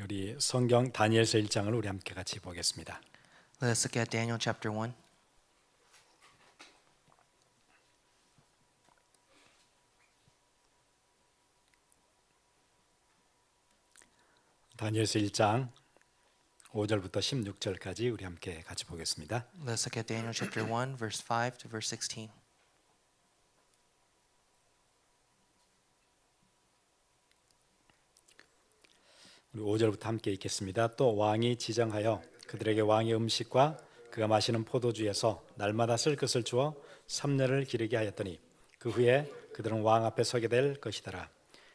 우리 성경 다니엘서 1장을 우리 함께 같이 보겠습니다. Let us look at Daniel chapter 1. 다니엘서 1장 5절부터 16절까지 우리 함께 같이 보겠습니다. Let's look at Daniel chapter 1, verse 5 to verse 16. 우리 5절부터 함께 읽겠습니다. 또 왕이 지정하여 그들에게 왕의 음식과 그가 마시는 포도주에서 날마다 쓸 것을 주어 3년을 기르게 하였더니 그 후에 그들은 왕 앞에 서게 될 것이더라.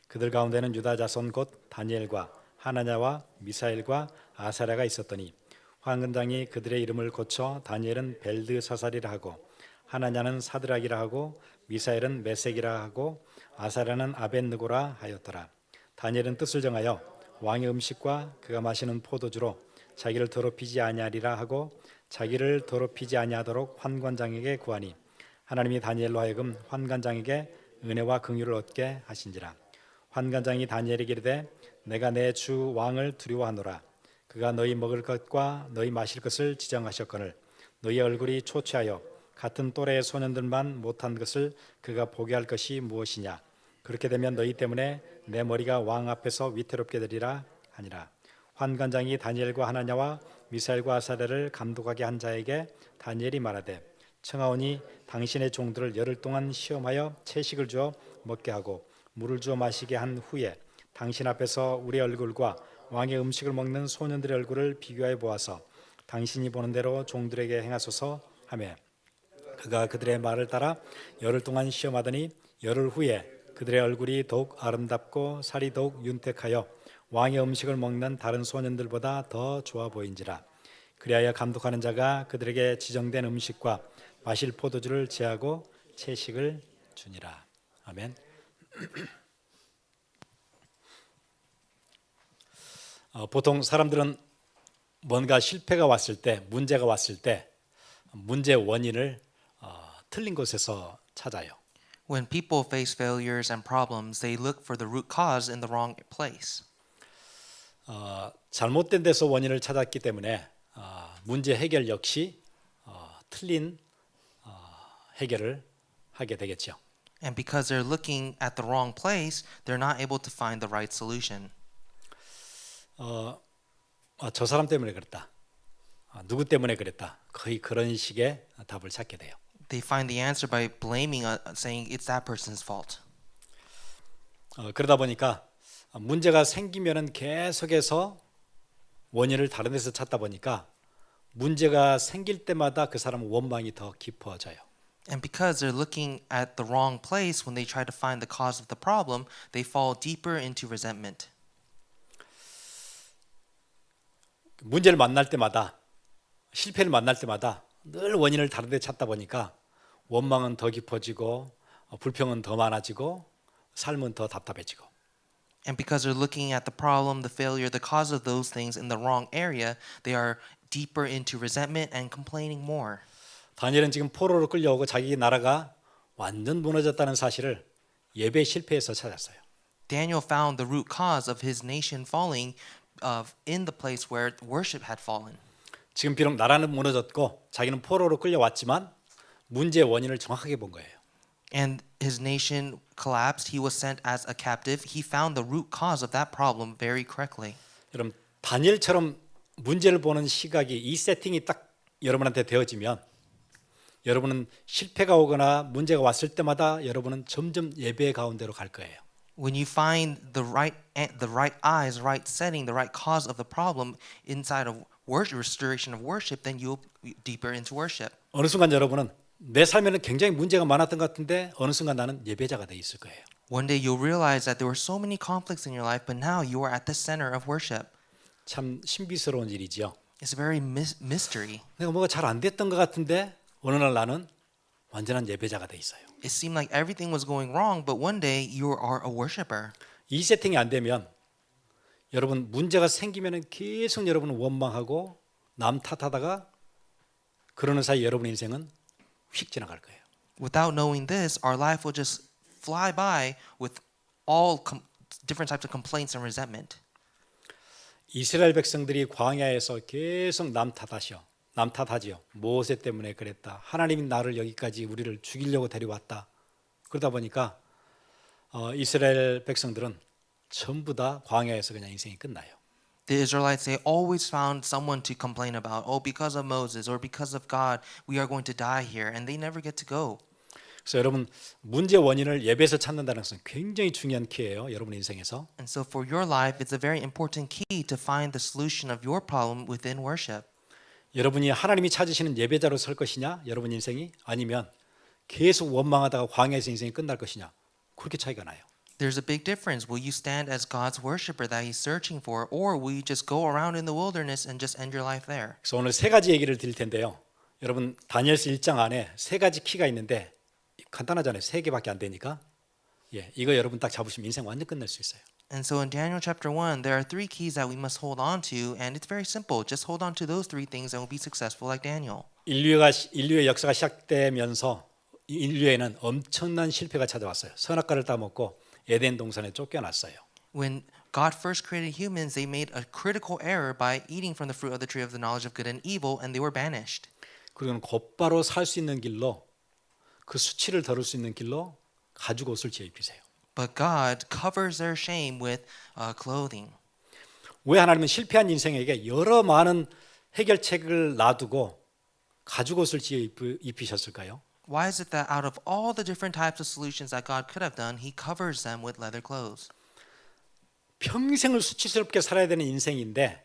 그들 가운데는 유다 자손 곧 다니엘과 하나냐와 미사엘과 아사랴가 있었더니 황금장이 그들의 이름을 고쳐 다니엘은 벨드사살이라 하고 하나냐는 사드락이라 하고 미사엘은 메섹이라 하고 아사랴는 아벳느고라 하였더라. 다니엘은 뜻을 정하여 왕의 음식과 그가 마시는 포도주로 자기를 더럽히지 아니하리라 하고 자기를 더럽히지 아니하도록 환관장에게 구하니 하나님이 다니엘로 하여금 환관장에게 은혜와 긍휼을 얻게 하신지라. 환관장이 다니엘에게 이르되 내가 내 주 왕을 두려워하노라. 그가 너희 먹을 것과 너희 마실 것을 지정하셨거늘 너희 얼굴이 초췌하여 같은 또래의 소년들만 못한 것을 그가 보게 할 것이 무엇이냐. 그렇게 되면 너희 때문에 내 머리가 왕 앞에서 위태롭게 되리라 하니라. 환관장이 다니엘과 하나냐와 미사엘과 아사랴를 감독하게 한 자에게 다니엘이 말하되 청하오니 당신의 종들을 열흘 동안 시험하여 채식을 주어 먹게 하고 물을 주어 마시게 한 후에 당신 앞에서 우리 얼굴과 왕의 음식을 먹는 소년들의 얼굴을 비교하여 보아서 당신이 보는 대로 종들에게 행하소서 하매 그가 그들의 말을 따라 열흘 동안 시험하더니 열흘 후에 그들의 얼굴이 더욱 아름답고 살이 더욱 윤택하여 왕의 음식을 먹는 다른 소년들보다 더 좋아 보인지라. 그리하여 감독하는 자가 그들에게 지정된 음식과 마실 포도주를 제하고 채식을 주니라. 아멘. 보통 사람들은 뭔가 실패가 왔을 때, 문제가 왔을 때 문제 원인을 틀린 곳에서 찾아요. When people face failures and problems, they look for the root cause in the wrong place. 잘못된 데서 원인을 찾았기 때문에 문제 해결 역시 틀린 해결을 하게 되겠죠. And because they're looking at the wrong place, they're not able to find the right solution. 저 사람 때문에 그랬다. 누구 때문에 그랬다. 거의 그런 식의 답을 찾게 돼요. They find the answer by blaming, saying it's that person's fault. 그러다 보니까 문제가 생기면은 계속해서 원인을 다른 데서 찾다 보니까 문제가 생길 때마다 그 사람은 원망이 더 깊어져요. And because they're looking at the wrong place when they try to find the cause of the problem, they fall deeper into resentment. 문제를 만날 때마다 실패를 만날 때마다 늘 원인을 다른 데 찾다 보니까 원망은 더 깊어지고 불평은 더 많아지고 삶은 더 답답해지고. And because they're looking at the problem, the failure, the cause of those things in the wrong area, they are deeper into resentment and complaining more. 다니엘은 지금 포로로 끌려오고 자기 나라가 완전 무너졌다는 사실을 예배 실패에서 찾았어요. Daniel found the root cause of his nation falling in the place where worship had fallen. 지금 비록 나라는 무너졌고 자기는 포로로 끌려왔지만 문제의 원인을 정확하게 본 거예요. And his nation collapsed. He was sent as a captive. He found the root cause of that problem very correctly. 여러분 다니엘처럼 문제를 보는 시각이 이 세팅이 딱 여러분한테 되어지면 여러분은 실패가 오거나 문제가 왔을 때마다 여러분은 점점 예배 가운데로 갈 거예요. When you find the right eyes, right setting, the right cause of the problem inside of worship, restoration of worship, then you'll be deeper into worship. 어느 순간 여러분은 내 삶에는 굉장히 문제가 많았던 것 같은데 어느 순간 나는 예배자가 돼 있을 거예요. One day you'll realize that there were so many conflicts in your life, but now you are at the center of worship. 참 신비스러운 일이죠. It's a very mystery. 내가 뭐가 잘 안 됐던 것 같은데 어느 날 나는 완전한 예배자가 돼 있어요. It seemed like everything was going wrong, but one day you are a worshiper. 이 세팅이 안 되면 여러분 문제가 생기면은 계속 여러분은 원망하고 남 탓하다가 그러는 사이 여러분의 인생은 휙 지나갈 거예요. Without knowing this, our life will just fly by with all different types of complaints and resentment. 이스라엘 백성들이 광야에서 계속 남탓하지요. 모세 때문에 그랬다. 하나님이 나를 여기까지 우리를 죽이려고 데려왔다. 그러다 보니까 이스라엘 백성들은 전부 다 광야에서 그냥 인생이 끝나요. The Israelites, they always found someone to complain about. Oh, because of Moses or because of God, we are going to die here. And they never get to go. 그래서 여러분 문제 원인을 예배에서 찾는다는 것은 굉장히 중요한 키예요. 여러분 인생에서. And so for your life, it's a very important key to find the solution of your problem within worship. 여러분이 하나님이 찾으시는 예배자로 설 것이냐? 여러분 인생이 아니면 계속 원망하다가 광야에서 인생이 끝날 것이냐? 그렇게 차이가 나요. There's a big difference. Will you stand as God's worshiper that he's searching for, or will you just go around in the wilderness and just end your life there? 그래서 오늘 세 가지 얘기를 드릴 텐데요. 여러분 다니엘서 1장 안에 세 가지 키가 있는데 간단하잖아요. 세 개밖에 안 되니까. 이거 여러분 딱 잡으시면 인생 완전 끝낼 수 있어요. And so in Daniel chapter 1, there are three keys that we must hold on to, and it's very simple. Just hold on to those three things and we'll be successful like Daniel. 인류의 역사가 시작되면서 인류에는 엄청난 실패가 찾아왔어요. 선악과를 따먹고 에덴 동산에 쫓겨났어요. When God first created humans, they made a critical error by eating from the fruit of the tree of the knowledge of good and evil, and they were banished. 그리고는 곧바로 살 수 있는 길로 그 수치를 덜을 수 있는 길로 가죽 옷을 지어 입히세요. But God covers their shame with clothing. 왜 하나님은 실패한 인생에게 여러 많은 해결책을 놔두고 가죽 옷을 지어 입히셨을까요? Why is it that out of all the different types of solutions that God could have done, He covers them with leather clothes? 평생을 수치스럽게 살아야 되는 인생인데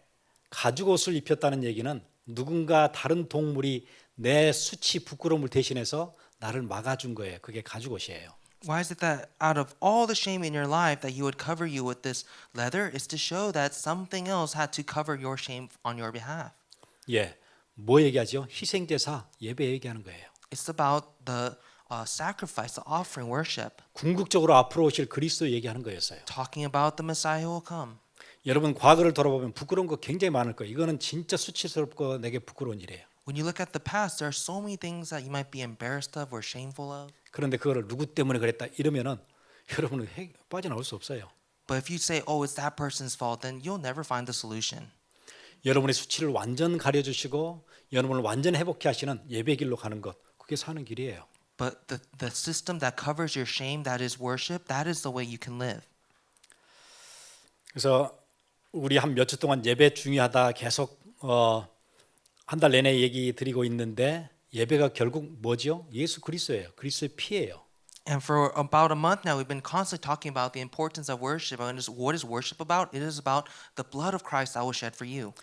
가죽 옷을 입혔다는 얘기는 누군가 다른 동물이 내 수치 부끄러움을 대신해서 나를 막아준 거예요. 그게 가죽 옷이에요. Why is it that out of all the shame in your life that He would cover you with this leather is to show that something else had to cover your shame on your behalf? 뭐 얘기하죠? 희생제사 예배 얘기하는 거예요. It's about the sacrifice, the offering, worship. 궁극적으로 앞으로 오실 그리스도 얘기하는 거였어요. Talking about the Messiah who will come. 여러분 과거를 돌아보면 부끄러운 거 굉장히 많을 거예요. 이거는 진짜 수치스럽고 내게 부끄러운 일이에요. When you look at the past, there are so many things that you might be embarrassed of or shameful of. 그런데 그거를 누구 때문에 그랬다 이러면은 여러분은 빠져나올 수 없어요. But if you say, "Oh, it's that person's fault," then you'll never find the solution. 여러분의 수치를 완전 가려주시고 여러분을 완전 회복케 하시는 예배 길로 가는 것, 그게 사는 길이에요. But the system that covers your shame, that is worship, that is the way you can live. 그래서 우리 한 몇 주 동안 예배 중요하다 계속 한 달 내내 얘기 드리고 있는데 예배가 결국 뭐죠? 예수 그리스도예요. 그리스도의 피예요. And for about a month now, we've been constantly talking about the importance of worship. And what is worship about? It is about the blood of Christ that was shed for you.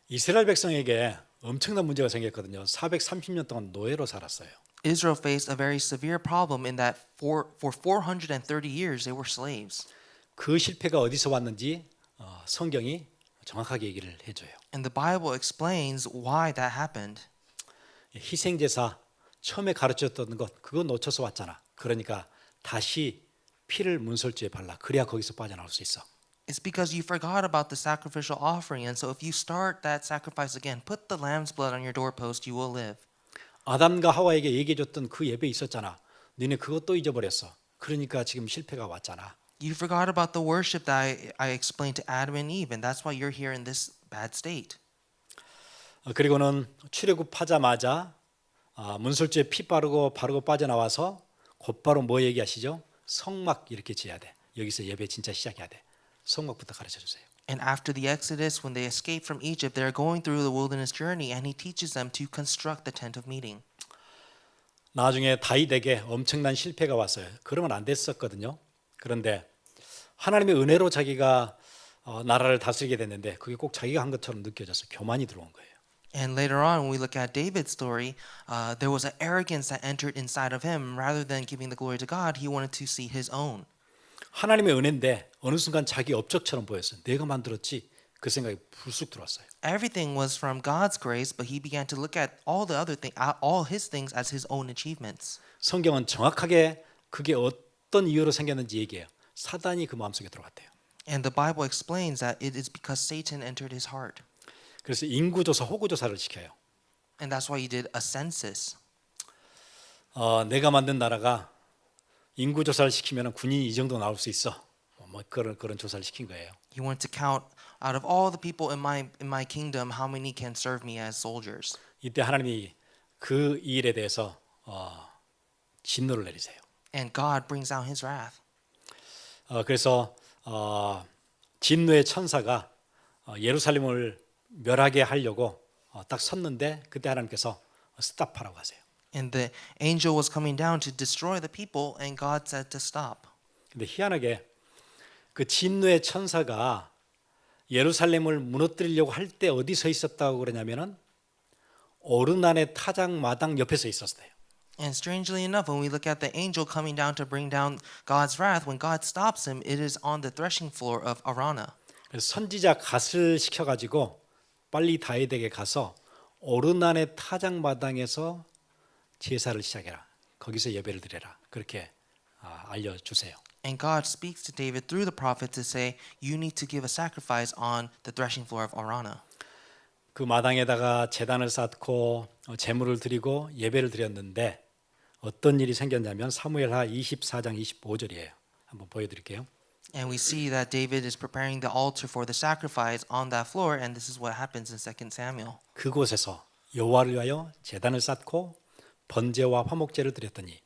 이스라엘 백성에게 엄청난 문제가 생겼거든요. 430년 동안 노예로 살았어요. Israel faced a very severe problem in that for 430 years they were slaves. 그 실패가 어디서 왔는지 성경이 정확하게 얘기를 해줘요. And the Bible explains why that happened. 희생제사 처음에 가르쳤던 것 그거 놓쳐서 왔잖아. 그러니까 다시 피를 문설주에 발라. 그래야 거기서 빠져나올 수 있어. It's because you forgot about the sacrificial offering. And so if you start that sacrifice again, put the lamb's blood on your doorpost, you will live. 아담과 하와에게 얘기해줬던 그 예배 있었잖아. 너네 그것도 잊어버렸어. 그러니까 지금 실패가 왔잖아. You forgot about the worship that I explained to Adam and Eve, and that's why you're here in this bad state. 그리고는 출애굽하자마자 문설주에 피 바르고 빠져나와서 곧바로 뭐 얘기하시죠? 성막 이렇게 지어야 돼. 여기서 예배 진짜 시작해야 돼. 성막부터 가르쳐 주세요. And after the Exodus, when they escaped from Egypt, they're going through the wilderness journey, and he teaches them to construct the tent of meeting. 나중에 다윗에게 엄청난 실패가 왔어요. 그러면 안 됐었거든요. 그런데 하나님의 은혜로 자기가 나라를 다스리게 됐는데 그게 꼭 자기가 한 것처럼 느껴져서 교만이 들어온 거예요. And later on, when we look at David's story, there was an arrogance that entered inside of him. Rather than giving the glory to God, he wanted to see his own. 하나님의 은혜인데 어느 순간 자기 업적처럼 보였어요. 내가 만들었지. 그 생각이 불쑥 들어왔어요. Everything was from God's grace, but he began to look at all the other things, all his things as his own achievements. 성경은 정확하게 그게 어떤 이유로 생겼는지 얘기해요. 사단이 그 마음속에 들어갔대요. And the Bible explains that it is because Satan entered his heart. 그래서 인구조사, 호구조사를 시켜요. And that's why he did a census. 내가 만든 나라가 인구조사를 시키면 군인이 이 정도 나올 수 있어. 뭐 그런 조사를 시킨 거예요. He wanted to count Out of all the people in my kingdom, how many can serve me as soldiers? 이때 하나님이 그 일에 대해서 진노를 내리세요. And God brings out his wrath. 그래서 진노의 천사가 예루살렘을 멸하게 하려고 딱 섰는데 그때 하나님께서 스탑하라고 하세요. And the angel was coming down to destroy the people, and God said to stop. 근데 희한하게 그 진노의 천사가 예루살렘을 무너뜨리려고 할 때 어디 서 있었다고 그러냐면은 오르난의 타작 마당 옆에 서 있었어요. And strangely enough, when we look at the angel coming down to bring down God's wrath, when God stops him, it is on the threshing floor of Arana. 그래서 선지자 갓을 시켜가지고 빨리 다윗에게 가서 오르난의 타작 마당에서 제사를 시작해라. 거기서 예배를 드려라. 그렇게 알려주세요. And God speaks to David through the prophet to say, you need to give a sacrifice on the threshing floor of Arana. 그 마당에다가 제단을 쌓고 제물을 드리고 예배를 드렸는데 어떤 일이 생겼냐면 사무엘하 24장 25절이에요. 한번 보여드릴게요. And we see that David is preparing the altar for the sacrifice on that floor, and this is what happens in 2 Samuel. 그곳에서 여호와를 위하여 제단을 쌓고 번제와 화목제를 드렸더니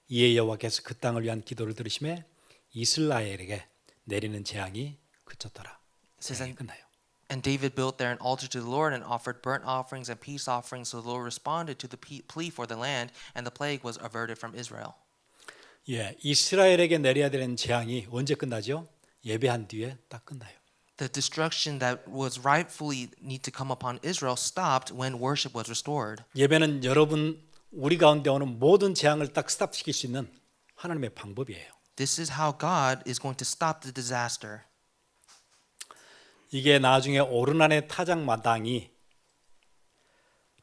이에 여호와께서 그 땅을 위한 기도를 들으심에 이스라엘에게 내리는 재앙이 그쳤더라. 재앙이 끝나요. And David built there an altar to the Lord and offered burnt offerings and peace offerings. So the Lord responded to the plea for the land, and the plague was averted from Israel. 예, 이스라엘에게 내려야 되는 재앙이 언제 끝나죠? 예배한 뒤에 딱 끝나요. The destruction that was rightfully need to come upon Israel stopped when worship was restored. 예배는 여러분 우리 가운데 오는 모든 재앙을 딱 스탑시킬 수 있는 하나님의 방법이에요. This is how God is going to stop the disaster. 이게 나중에 오르난의 타작 마당이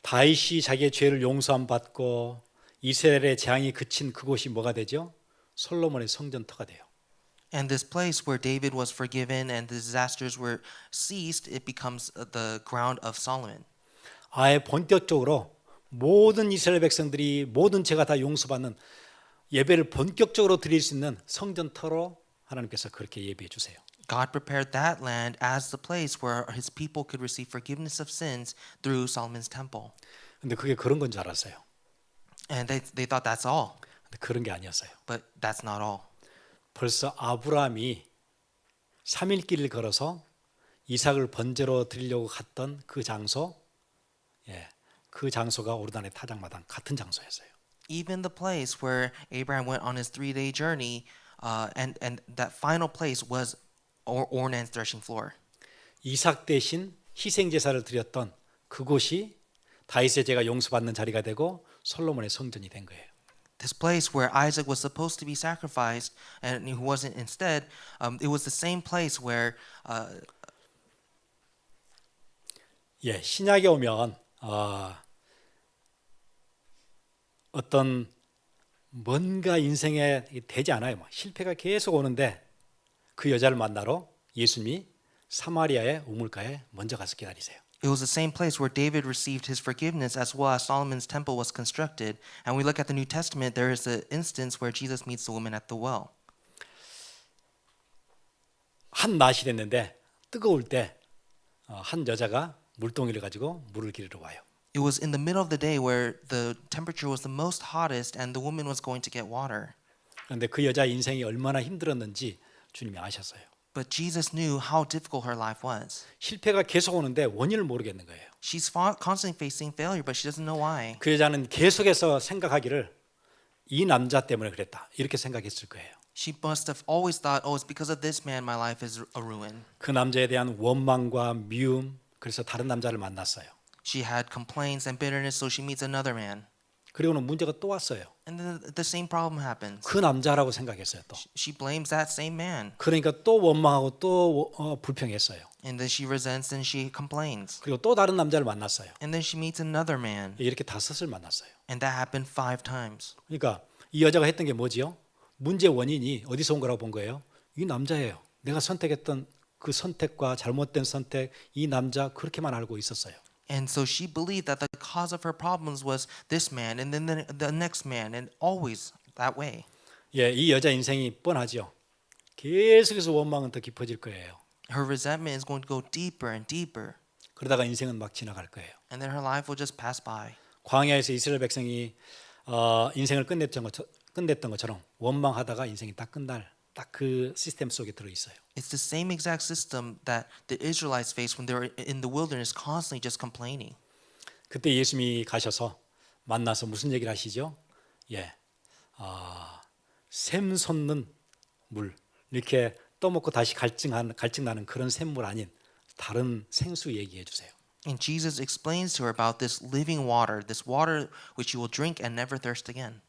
다윗이 자기의 죄를 용서함 받고 이스라엘의 재앙이 그친 그곳이 뭐가 되죠? 솔로몬의 성전터가 돼요. And this place where David was forgiven and the disasters were ceased, it becomes the ground of Solomon. 아예 본격적으로 모든 이스라엘 백성들이 모든 죄가 다 용서받는 예배를 본격적으로 드릴 수 있는 성전터로 하나님께서 그렇게 예비해 주세요. God prepared that land as the place where his people could receive forgiveness of sins through Solomon's temple. 근데 그게 그런 건 줄 알았어요. And they thought that's all, 근데 그런 게 아니었어요. but that's not all. 벌써 아브라함이 3일 길을 걸어서 이삭을 번제로 드리려고 갔던 그 장소, 그 장소가 오르단의 타작마당 같은 장소였어요. Even the place where Abraham went on his 3-day journey, and that final place was Ornan's threshing floor. 이삭 대신 희생 제사를 드렸던 그곳이 다윗의 죄가 용서받는 자리가 되고 솔로몬의 성전이 된 거예요. This place where Isaac was supposed to be sacrificed and he wasn't instead, it was the same place where 신약에 오면 어떤 뭔가 인생에 되지 않아요. 실패가 계속 오는데 그 여자를 만나러 예수님이 사마리아의 우물가에 먼저 가서 기다리세요. it was the same place where David received his forgiveness as well as Solomon's temple was constructed. And we look at the New Testament, there is an instance where Jesus meets the woman at the well. 한 낮이 됐는데 뜨거울 때 한 여자가 물동이를 가지고 물을 기르러 와요. It was in the middle of the day where the temperature was the most hottest and the woman was going to get water. 그런데 그 여자 인생이 얼마나 힘들었는지 주님이 아셨어요. But Jesus knew how difficult her life was. 실패가 계속 오는데 원인을 모르겠는 거예요. She's constantly facing failure, but she doesn't know why. 그 여자는 계속해서 생각하기를 이 남자 때문에 그랬다 이렇게 생각했을 거예요. She must have always thought, oh, it's because of this man my life is a ruin. 그 남자에 대한 원망과 미움, 그래서 다른 남자를 만났어요. She had complaints and bitterness, so she meets another man. 그리고는 문제가 또 왔어요. And then the same problem happens. 그 남자라고 생각했어요. 또 She blames that same man. 그러니까 또 원망하고 또 불평했어요. And then she resents and she complains. 그리고 또 다른 남자를 만났어요. And then she meets another man. 이렇게 5을 만났어요. And that happened 5 times. 그러니까 이 여자가 했던 게 뭐지요? 문제 원인이 어디서 온 거라고 본 거예요? 이 남자예요. 내가 선택했던 그 선택과 잘못된 선택, 이 남자 그렇게만 알고 있었어요. And so she believed that the cause of her problems was this man and then the next man and always that way. 이 여자 인생이 뻔하죠. 계속해서 원망은 더 깊어질 거예요. her resentment is going to go deeper and deeper, 그러다가 인생은 막 지나갈 거예요. and then her life will just pass by. 광야에서 이스라엘 백성이 인생을 끝냈던 것처럼 원망하다가 인생이 딱 끝날 딱 그 시스템 속에 들어 있어요. It's the same exact system that the Israelites faced when they were in the wilderness, constantly just complaining. 그때 예수님이 가셔서 만나서 무슨 얘기를 하시죠? 샘 솟는 물 이렇게 떠먹고 다시 갈증 나는 그런 샘물 아닌 다른 생수 얘기해 주세요. And Jesus explains to her about this living water, this water which you will drink and never thirst again.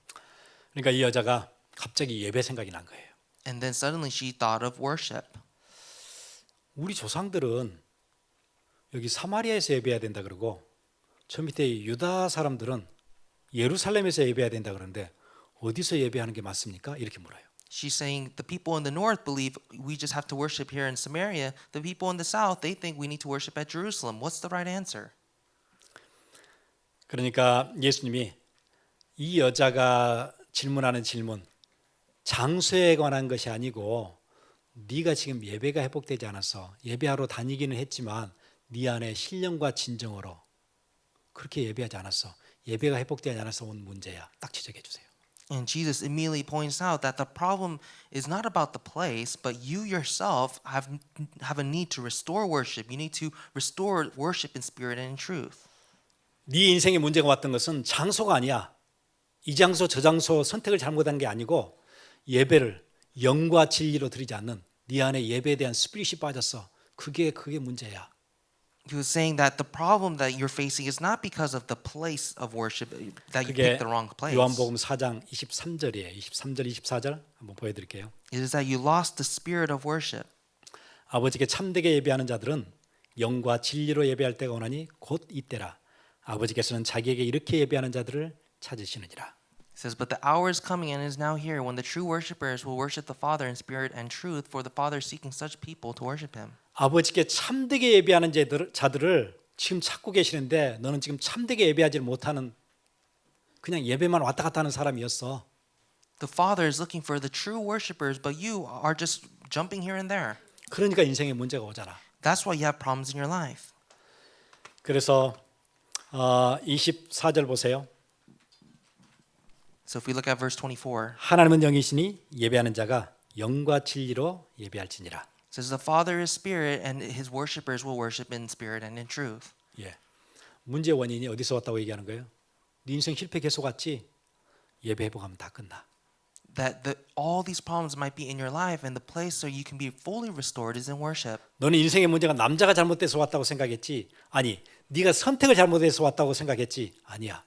그러니까 이 여자가 갑자기 예배 생각이 난 거예요. And then suddenly she thought of worship. 우리 조상들은 여기 사마리아에서 예배해야 된다 그러고 저 밑에 유다 사람들은 예루살렘에서 예배해야 된다 그러는데 어디서 예배하는 게 맞습니까? 이렇게 물어요. She's saying the people in the north believe we just have to worship here in Samaria. The people in the south, they think we need to worship at Jerusalem. What's the right answer? 그러니까 예수님이 이 여자가 질문하는 질문 장소에 관한 것이 아니고 네가 지금 예배가 회복되지 않았어. 예배하러 다니기는 했지만 네 안에 신령과 진정으로 그렇게 예배하지 않았어. 예배가 회복되지 않아서 온 문제야. 딱 지적해 주세요. And Jesus immediately points out that the problem is not about the place, but you yourself have a need to restore worship. You need to restore worship in spirit and in truth. 네 인생에 문제가 왔던 것은 장소가 아니야. 이 장소 저 장소 선택을 잘못한 게 아니고 예배를 영과 진리로 드리지 않는 네 안에 예배에 대한 스피릿이 빠졌어. 그게 문제야. He was saying that the problem that you're facing is not because of the place of worship, that you 그게 picked the wrong place. 요한복음 4장 23절이에요. 23절 24절 한번 보여드릴게요. It is that you lost the spirit of worship. 아버지께 참되게 예배하는 자들은 영과 진리로 예배할 때가 오나니 곧 이때라. 아버지께서는 자기에게 이렇게 예배하는 자들을 찾으시느니라. It says, but the hour is coming and is now here when the true worshipers will worship the Father in spirit and truth, for the Father is seeking such people to worship him. 아버지께 참되게 예배하는 자들을 지금 찾고 계시는데 너는 지금 참되게 예배하지 못하는 그냥 예배만 왔다 갔다 하는 사람이었어. The Father is looking for the true worshipers, but you are just jumping here and there. 그러니까 인생에 문제가 오잖아. That's why you have problems in your life. 그래서 24절 보세요. So if we look at verse 24, 하나님은 영이시니 예배하는 자가 영과 진리로 예배할지니라. it says the Father is spirit and his worshipers will worship in spirit and in truth. 예. 문제의 원인이 어디서 왔다고 얘기하는 거예요? 네 인생 실패 계속 왔지? 예배 회복하면 다 끝나. That all these problems might be in your life and the place where you can be fully restored is in worship. 너는 인생의 문제가 남자가 잘못돼서 왔다고 생각했지? 아니, 네가 선택을 잘못해서 왔다고 생각했지? 아니야.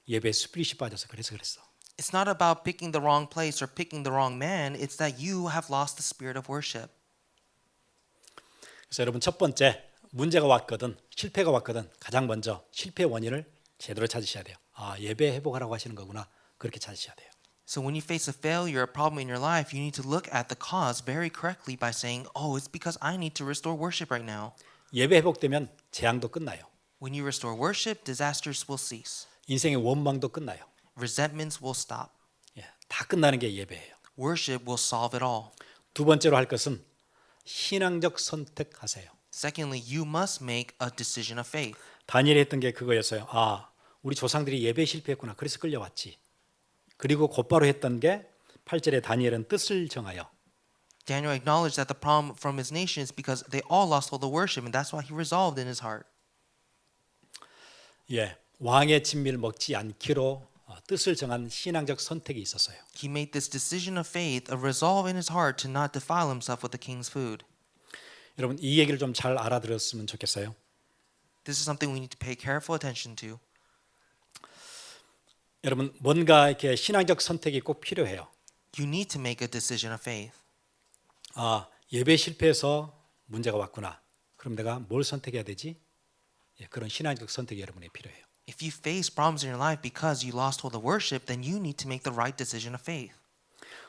예배 스피릿이 빠져서 그랬어. It's not about picking the wrong place or picking the wrong man. It's that you have lost the spirit of worship. 그래서 여러분 첫 번째 문제가 왔거든, 실패가 왔거든 가장 먼저 실패 원인을 제대로 찾으셔야 돼요. 아, 예배 회복하라고 하시는 거구나. 그렇게 찾으셔야 돼요. So when you face a failure, a problem in your life, you need to look at the cause very correctly by saying, "Oh, it's because I need to restore worship right now." 예배 회복되면 재앙도 끝나요. When you restore worship, disasters will cease. 인생의 원망도 끝나요. Resentments will stop. 예, 다 끝나는 게 예배예요. Worship will solve it all. 두 번째로 할 것은 신앙적 선택하세요. Secondly, you must make a decision of faith. 다니엘이 했던 게 그거였어요. 아, 우리 조상들이 예배 실패했구나. 그래서 끌려왔지. 그리고 곧바로 했던 게 8절에 다니엘은 뜻을 정하여. Daniel acknowledged that the problem from his nation is because they all lost all the worship, and that's why he resolved in his heart. 예, 왕의 진미를 먹지 않기로 뜻을 정한 신앙적 선택이 있었어요. He made this decision of faith, a resolve in his heart to not defile himself with the king's food. 여러분 이 얘기를 좀 잘 알아들었으면 좋겠어요. This is something we need to pay careful attention to. 여러분 뭔가 이렇게 신앙적 선택이 꼭 필요해요. You need to make a decision of faith. 아, 예배 실패해서 문제가 왔구나. 그럼 내가 뭘 선택해야 되지? 예, 그런 신앙적 선택이 여러분에 필요해요. If you face problems in your life because you lost all the worship, then you need to make the right decision of faith.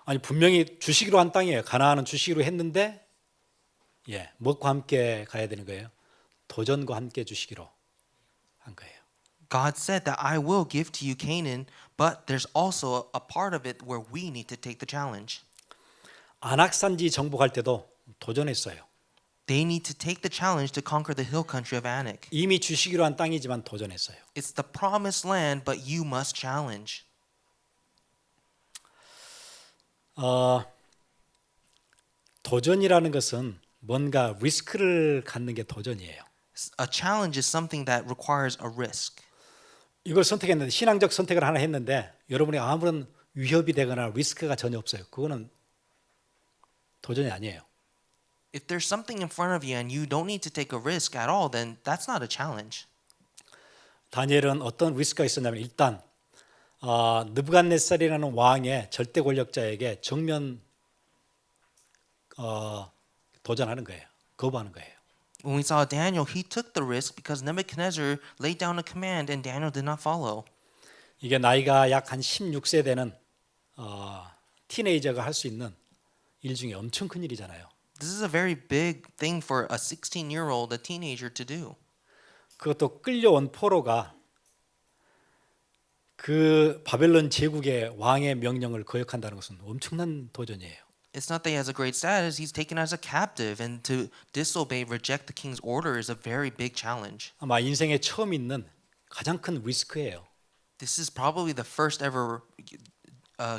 아니 분명히 주시기로 한 땅이에요. 가나안은 주시기로 했는데 예, 무엇과 함께 가야 되는 거예요? 도전과 함께 주시기로 한 거예요. God said that I will give to you Canaan, but there's also a part of it where we need to take the challenge. 안악산지 정복할 때도 도전했어요. They need to take the challenge to conquer the hill country of Anak. 이미 주시기로 한 땅이지만 도전했어요. It's the promised land, but you must challenge. 도전이라는 것은 뭔가 리스크를 갖는 게 도전이에요. A challenge is something that requires a risk. 이걸 선택했는데 신앙적 선택을 하나 했는데 여러분이 아무런 위협이 되거나 리스크가 전혀 없어요. 그거는 도전이 아니에요. If there's something in front of you and you don't need to take a risk at all, then that's not a challenge. 다니엘은 어떤 리스크가 있었냐면 일단 느부갓네살이라는 왕의 절대 권력자에게 정면 도전하는 거예요. 거부하는 거예요. When we saw Daniel, he took the risk because Nebuchadnezzar laid down a command and Daniel did not follow. 이게 나이가 약 한 16세 되는 티네이저가 할 수 있는 일 중에 엄청 큰 일이잖아요. This is a very big thing for a 16-year-old, a teenager to do. 그것도 끌려온 포로가 그 바벨론 제국의 왕의 명령을 거역한다는 것은 엄청난 도전이에요. It's not that he has a great status, he's taken as a captive, and to disobey, reject the king's order is a very big challenge. 아마 인생에 처음 있는 가장 큰 리스크예요. This is probably the first ever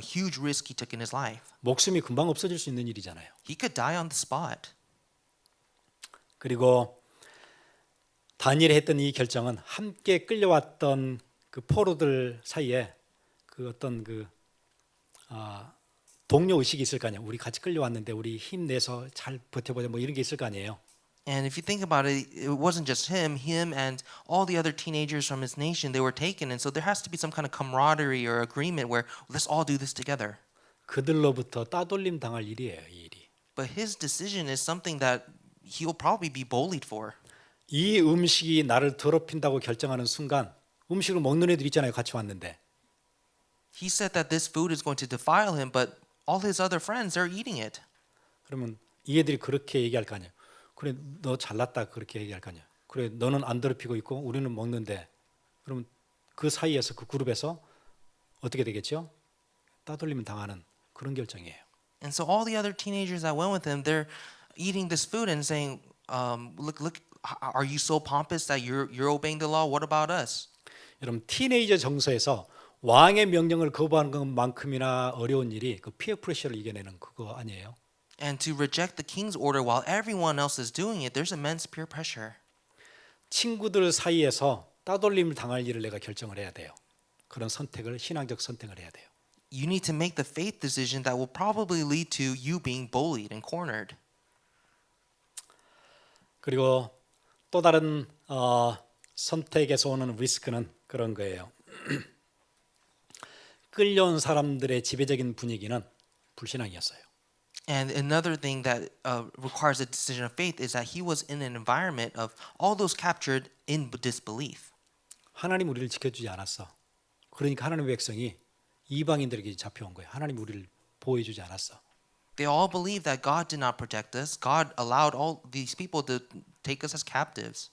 huge risk he took in his life. 목숨이 금방 없어질 수 있는 일이잖아요. He could die on the spot. 그리고 다니엘이 했던 이 결정은 함께 끌려왔던 그 포로들 사이에 그 어떤 동료 의식이 있을 거 아니에요. 우리 같이 끌려왔는데 우리 힘내서 잘 버텨보자 뭐 이런 게 있을 거 아니에요. And if you think about it, it wasn't just him and all the other teenagers from his nation, they were taken. And so there has to be some kind of camaraderie or agreement where let's all do this together. 그들로부터 따돌림 당할 일이에요, 이 일이. But his decision is something that he'll probably be bullied for. 이 음식이 나를 더럽힌다고 결정하는 순간 음식을 먹는 애들 있잖아요. 같이 왔는데. He said that this food is going to defile him, but all his other friends are eating it. 그러면 이 애들이 그렇게 얘기할 거 아니에요. 그래 너 잘났다 그렇게 얘기할 거 아니에요. 그래 너는 안 더럽히고 있고 우리는 먹는데 그러면 그 사이에서 그 그룹에서 어떻게 되겠죠? 따돌림 당하는 그런 결정이에요. And so all the other teenagers that went with him, they're eating this food and saying, look, are you so pompous that you're obeying the law? What about us? 여러분 티네이저 정서에서 왕의 명령을 거부하는 것만큼이나 어려운 일이 그 피어 프레셔를 이겨내는 그거 아니에요? And to reject the king's order while everyone else is doing it, there's immense peer pressure. 친구들 사이에서 따돌림을 당할 일을 내가 결정을 해야 돼요. 그런 선택을 신앙적 선택을 해야 돼요. You need to make the faith decision that will probably lead to you being bullied and cornered. 그리고 또 다른 선택에서 오는 리스크는 그런 거예요. 끌려온 사람들의 지배적인 분위기는 불신앙이었어요. And another thing that requires a decision of faith is that he was in an environment of all those captured in disbelief. 하나님 우리를 지켜주지 않았어. 그러니까 하나님의 백성이 이방인들에게 잡혀온 거예요. 하나님 우리를 보호해주지 않았어. They all believe that God did not protect us. God allowed all these people to take us as captives.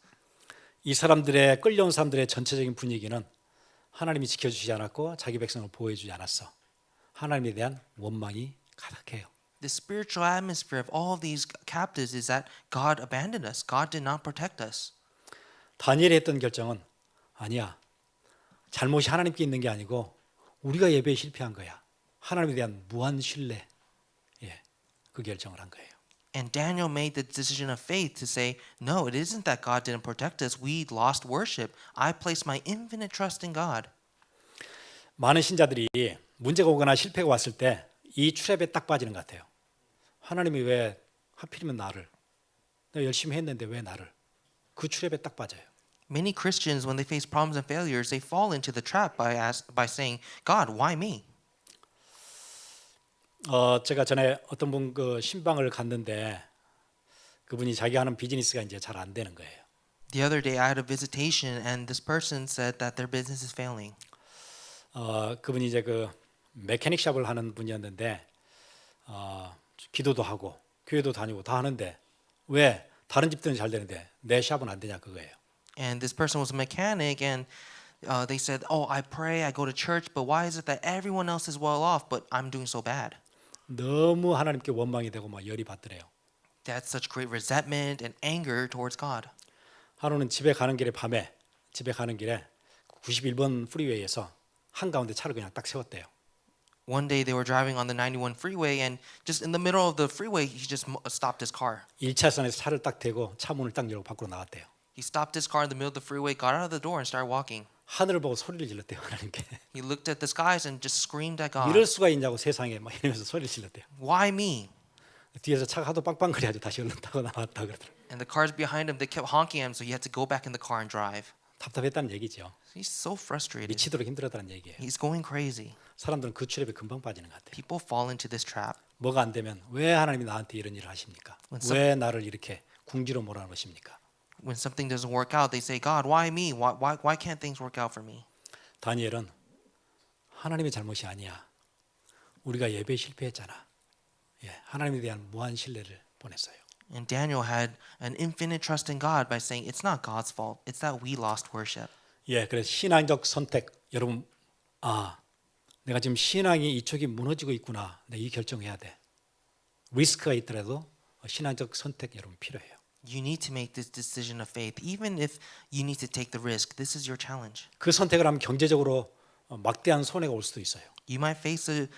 이 사람들의 끌려온 사람들의 전체적인 분위기는 하나님이 지켜주지 않았고 자기 백성을 보호해주지 않았어. 하나님에 대한 원망이 가득해요. The spiritual atmosphere of all of these captives is that God abandoned us. God did not protect us. 다니엘이 했던 결정은 아니야. 잘못이 하나님께 있는 게 아니고 우리가 예배에 실패한 거야. 하나님에 대한 무한 신뢰. 그 결정을 한 거예요. And Daniel made the decision of faith to say, no, it isn't that God didn't protect us. We lost worship. I placed my infinite trust in God. 많은 신자들이 문제가 오거나 실패가 왔을 때 이 트랩에 딱 빠지는 것 같아요. 하나님이 왜 하필이면 나를 내가 열심히 했는데 왜 나를 그 트랩에 딱 빠져요. Many Christians, when they face problems and failures, they fall into the trap by saying, God, why me? 제가 전에 어떤 분 그 신방을 갔는데 그분이 자기 하는 비즈니스가 이제 잘 안 되는 거예요. The other day I had a visitation and this person said that their business is failing. 그분이 이제 그 메케닉 샵을 하는 분이었는데 기도도 하고 교회도 다니고 다 하는데 왜 다른 집들은 잘 되는데 내 샵은 안 되냐 그거예요. And this person was a mechanic and they said, oh, I pray, I go to church, but why is it that everyone else is well off, but I'm doing so bad? 너무 하나님께 원망이 되고 막 열이 받더래요. They had such great resentment and anger towards God. 하루는 집에 가는 길에 밤에 집에 가는 길에 91번 프리웨이에서 한가운데 차를 그냥 딱 세웠대요. One day they were driving on the 91 freeway, and just in the middle of the freeway, he just stopped his car. 1차선에서 차를 딱 대고 차 문을 딱 열고 밖으로 나왔대요. He stopped his car in the middle of the freeway, got out of the door, and started walking. 하늘을 보고 소리를 질렀대요. 하나님께. He looked at the skies and just screamed at God. 이럴 수가 있냐고 세상에 막 이러면서 소리를 질렀대요. Why me? 뒤에서 차가 하도 빵빵거려가지고 다시 얼른 타고 나왔다 그러더라고요. And the cars behind him, they kept honking at him, so he had to go back in the car and drive. 답답했다는 얘기죠. He's so frustrated. 미치도록 힘들었다는 얘기예요. He's going crazy. 사람들은 그 트랩에 금방 빠지는 것 같아요. People fall into this trap. 뭐가 안 되면 왜 하나님이 나한테 이런 일을 하십니까? 왜 나를 이렇게 궁지로 몰아넣으십니까? When something doesn't work out, they say, God, why me? Why can't things work out for me? 다니엘은 하나님의 잘못이 아니야. 우리가 예배에 실패했잖아. 하나님에 대한 무한 신뢰를 보냈어요. And Daniel had an infinite trust in God by saying, it's not God's fault. It's that we lost worship. 그래서 신앙적 선택. 여러분, 내가 지금 신앙이 이쪽이 무너지고 있구나. 내가 이 결정해야 돼. 리스크가 있더라도 신앙적 선택 여러분 필요해요. You need to make this decision of faith, even if you need to take the risk. This is your challenge. 그 선택을 하면 경제적으로 막대한 손해가 올 수도 있어요. You might face a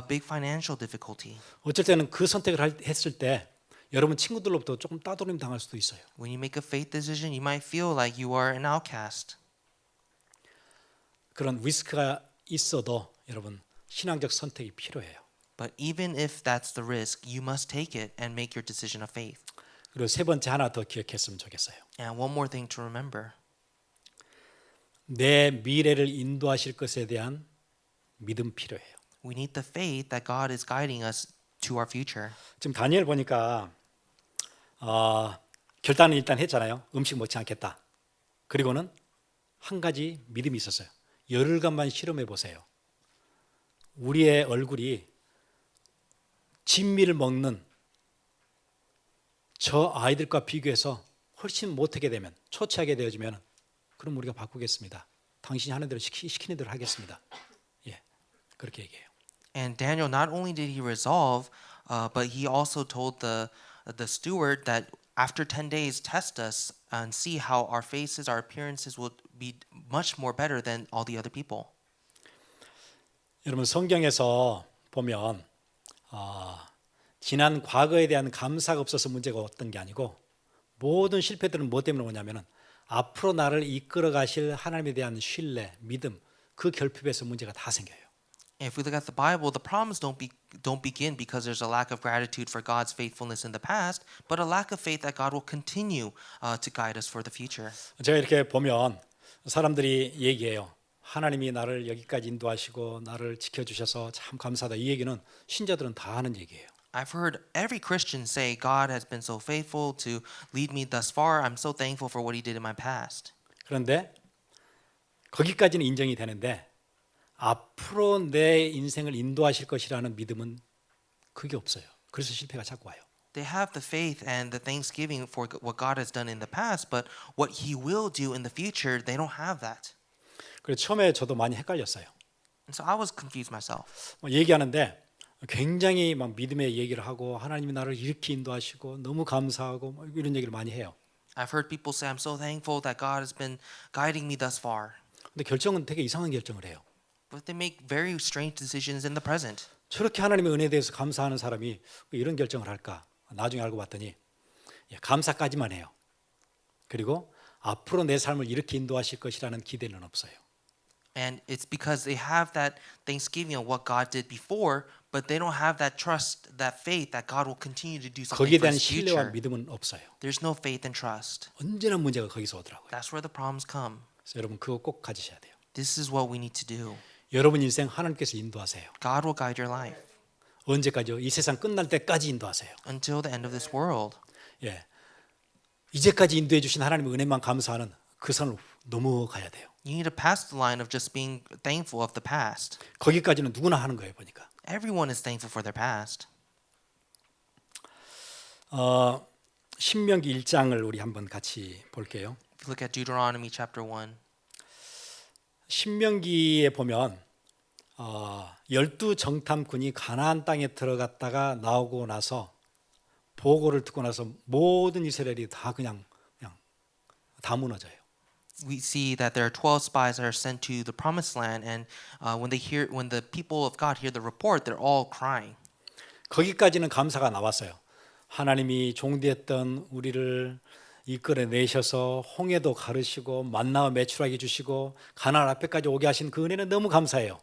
big financial difficulty. 어쩔 때는 그 선택을 했을 때 여러분 친구들로부터 조금 따돌림 당할 수도 있어요. When you make a faith decision, you might feel like you are an outcast. 그런 리스크가 있어도 여러분 신앙적 선택이 필요해요. But even if that's the risk, you must take it and make your decision of faith. 그리고 세 번째 하나 더 기억했으면 좋겠어요. And one more thing to remember. 내 미래를 인도하실 것에 대한 믿음 필요해요. We need the faith that God is guiding us to our future. 지금 다니엘 보니까 결단은 일단 했잖아요. 음식 먹지 않겠다. 그리고는 한 가지 믿음이 있었어요. 열흘간만 실험해 보세요. 우리의 얼굴이 진미를 먹는 저 아이들과 비교해서 훨씬 못하게 되면, 초췌하게 되어지면 그럼 우리가 바꾸겠습니다. 당신이 하는 대로 시키는 대로 하겠습니다. 그렇게 얘기해요. And Daniel, not only did he resolve, but he also told the steward that after 10 days, test us and see how our faces, our appearances will be much more better than all the other people. 여러분 성경에서 보면 지난 과거에 대한 감사가 없어서 문제가 없던 게 아니고 모든 실패들은 뭐 때문에 오냐면은 앞으로 나를 이끌어 가실 하나님에 대한 신뢰, 믿음 그 결핍에서 문제가 다 생겨요. If we look at the Bible, the problems don't begin because there's a lack of gratitude for God's faithfulness in the past, but a lack of faith that God will continue to guide us for the future. 제가 이렇게 보면 사람들이 얘기해요. 하나님이 나를 여기까지 인도하시고 나를 지켜주셔서 참 감사하다. 이 얘기는 신자들은 다 하는 얘기예요. I've heard every Christian say, God has been so faithful to lead me thus far. I'm so thankful for what he did in my past. 그런데 거기까지는 인정이 되는데 앞으로 내 인생을 인도하실 것이라는 믿음은 그게 없어요. 그래서 실패가 자꾸 와요. They have the faith and the thanksgiving for what God has done in the past, but what he will do in the future, they don't have that. 그래서 처음에 저도 많이 헷갈렸어요. And so I was confused myself. 얘기하는데 굉장히 막 믿음의 얘기를 하고 하나님이 나를 이렇게 인도하시고 너무 감사하고 이런 얘기를 많이 해요. I've heard people say, I'm so thankful that God has been guiding me thus far. 근데 결정은 되게 이상한 결정을 해요. But they make very strange decisions in the present. 저렇게 하나님의 은혜에 대해서 감사하는 사람이 이런 결정을 할까? 나중에 알고 봤더니 감사까지만 해요. 그리고 앞으로 내 삶을 이렇게 인도하실 것이라는 기대는 없어요. And it's because they have that thanksgiving of what God did before, but they don't have that trust, that faith that God will continue to do something 거기에 for 대한 his 신뢰와 future. 믿음은 없어요. There's no faith and trust. 언제나 문제가 거기서 오더라고요. That's where the problems come. 그래서 여러분 그거 꼭 가지셔야 돼요. This is what we need to do. 여러분 인생 하나님께서 인도하세요. God will guide your life 언제까지요? 이 세상 끝날 때까지 인도하세요. until the end of this world. 이제까지 인도해 주신 하나님의 은혜만 감사하는 그 선을 넘어가야 돼요. You need to pass the line of just being thankful of the past. 거기까지는 누구나 하는 거예요, 보니까. Everyone is thankful for their past. 신명기 1장을 우리 한번 같이 볼게요. If you look at Deuteronomy chapter 1, 신명기에 보면 12 정탐꾼이 가나안 땅에 들어갔다가 나오고 나서 보고를 듣고 나서 모든 이스라엘이 다 그냥 다 무너져요. We see that there are 12 spies that are sent to the promised land, and when the people of God hear the report, they're all crying. 거기까지는 감사가 나왔어요. 하나님이 종되었던 우리를 이끌어 내셔서 홍해도 가르시고 만나와 매출하게 주시고 가나안 앞에까지 오게 하신 그 은혜는 너무 감사해요.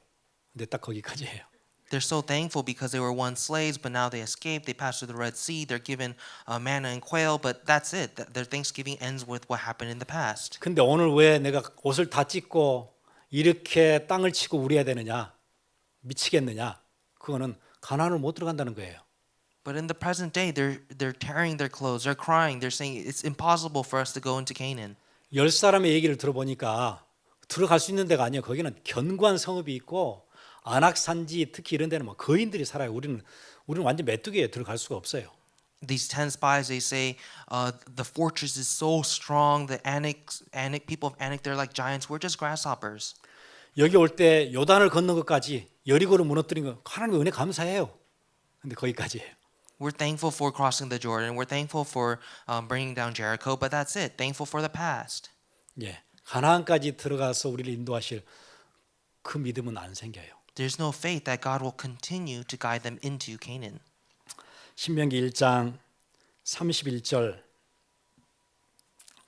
근데 딱 거기까지예요. They're so thankful because they were once slaves, but now they escaped. They passed through the Red Sea. They're given manna and quail, but that's it. Their Thanksgiving ends with what happened in the past. 근데 오늘 왜 내가 옷을 다 찢고 이렇게 땅을 치고 우려야 되느냐? 미치겠느냐? 그거는 가나안을 못 들어간다는 거예요. But in the present day, they're tearing their clothes. They're crying. They're saying it's impossible for us to go into Canaan. 10사람의 얘기를 들어보니까 들어갈 수 있는 데가 아니에요. 거기는 견고한 성읍이 있고 안악산지 특히 이런 데는 뭐 거인들이 살아요. 우리는 완전 메뚜기에 들어갈 수가 없어요. These 10 spies, they say the fortress is so strong. The Anak people of Anak, they're like giants. We're just grasshoppers. 여기 올 때 요단을 건너 것까지 여리고를 무너뜨린 거 하나님의 은혜 감사해요. 근데 거기까지예요. We're thankful for crossing the Jordan. We're thankful for bringing down Jericho, but that's it. Thankful for the past. 예, 가나안까지 들어가서 우리를 인도하실 그 믿음은 안 생겨요. There's no faith that God will continue to guide them into Canaan. 신명기 1장 31절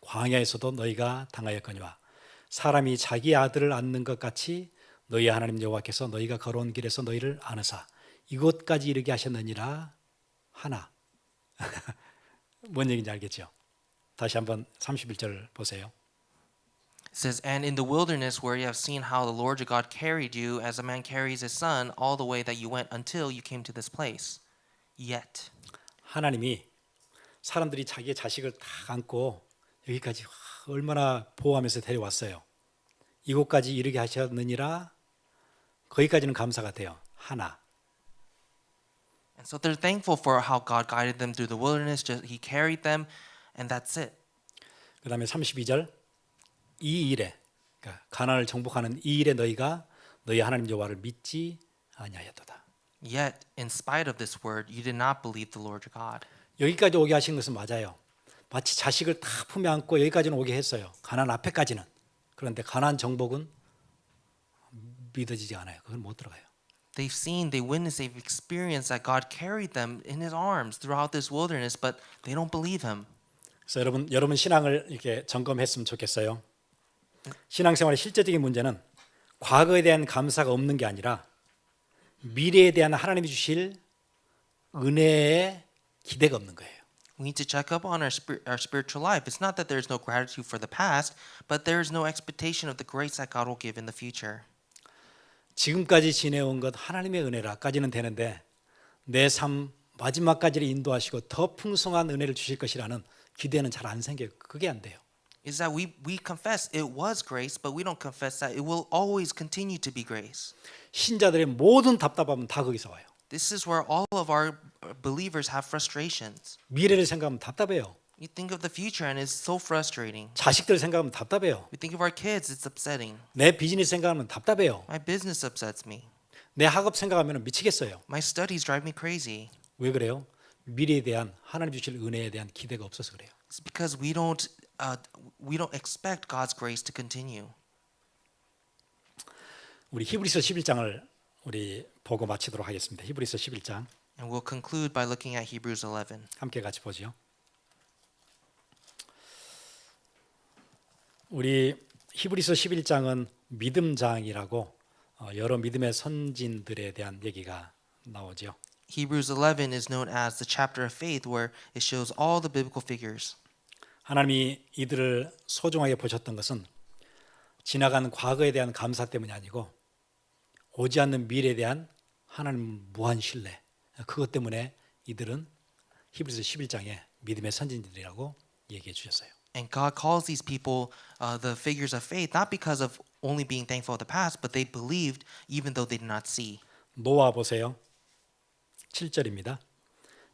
광야에서도 너희가 당하였거니와 사람이 자기 아들을 안는 것 같이 너희 하나님 여호와께서 너희가 걸어온 길에서 너희를 안으사 이곳까지 이르게 하셨느니라 하나. 뭔 얘기인지 알겠죠? 다시 한번 31절 보세요. It says, and in the wilderness where you have seen how the Lord your God carried you as a man carries his son all the way that you went until you came to this place. Yet. 하나님이 사람들이 자기의 자식을 다 안고 여기까지 얼마나 보호하면서 데려왔어요. 이곳까지 이르게 하셨느니라 거기까지는 감사가 돼요. 하나. And so they're thankful for how God guided them through the wilderness. He carried them, and that's it. 그 다음에 32절 이 일에 그러니까 가나안을 정복하는 이 일에 너희가 너희 하나님 여호와를 믿지 아니하였도다. Yet, in spite of this word, you did not believe the Lord your God. 여기까지 오게 하신 것은 맞아요. 마치 자식을 다 품에 안고 여기까지는 오게 했어요. 가나안 앞에까지는. 그런데 가나안 정복은 믿어지지 않아요. 그건 못 들어가요. They've seen, they witnessed, they've experienced that God carried them in His arms throughout this wilderness, but they don't believe Him. 그래서 여러분 신앙을 이렇게 점검했으면 좋겠어요. 신앙생활의 실제적인 문제는 과거에 대한 감사가 없는 게 아니라 미래에 대한 하나님이 주실 은혜에 기대가 없는 거예요. We need to check up on our spiritual life. It's not that there's no gratitude for the past, but there's no expectation of the grace that God will give in the future. 지금까지 지내온 것 하나님의 은혜라까지는 되는데 내 삶 마지막까지를 인도하시고 더 풍성한 은혜를 주실 것이라는 기대는 잘 안 생겨요. 그게 안 돼요. Is that we confess it was grace, but we don't confess that it will always continue to be grace. 신자들의 모든 답답함은 다 거기서 와요. This is where all of our believers have frustrations. 미래를 생각하면 답답해요. You think of the future and it's so frustrating. 자식들 생각하면 답답해요. We think of our kids, it's upsetting. 내 비즈니스 생각하면 답답해요. My business upsets me. 내 학업 생각하면 미치겠어요. My studies drive me crazy. 왜 그래요? 미래에 대한 하나님 주실 은혜에 대한 기대가 없어서 그래요. It's because we don't expect God's grace to continue. 우리 히브리서 11장을 우리 보고 마치도록 하겠습니다. 히브리서 11장 And we'll conclude by looking at Hebrews 11. 함께 같이 보죠. 우리 히브리서 11장은 믿음장이라고 여러 믿음의 선진들에 대한 얘기가 나오죠. Hebrews 11 is known as the chapter of faith where it shows all the biblical figures. 하나님이 이들을 소중하게 보셨던 것은 지나간 과거에 대한 감사 때문이 아니고 오지 않는 미래에 대한 하나님 무한 신뢰 그것 때문에 이들은 히브리서 11장에 믿음의 선진들이라고 얘기해 주셨어요. And God calls these people the figures of faith not because of only being thankful of the past, but they believed even though they did not see. 노아 보세요. 7절입니다.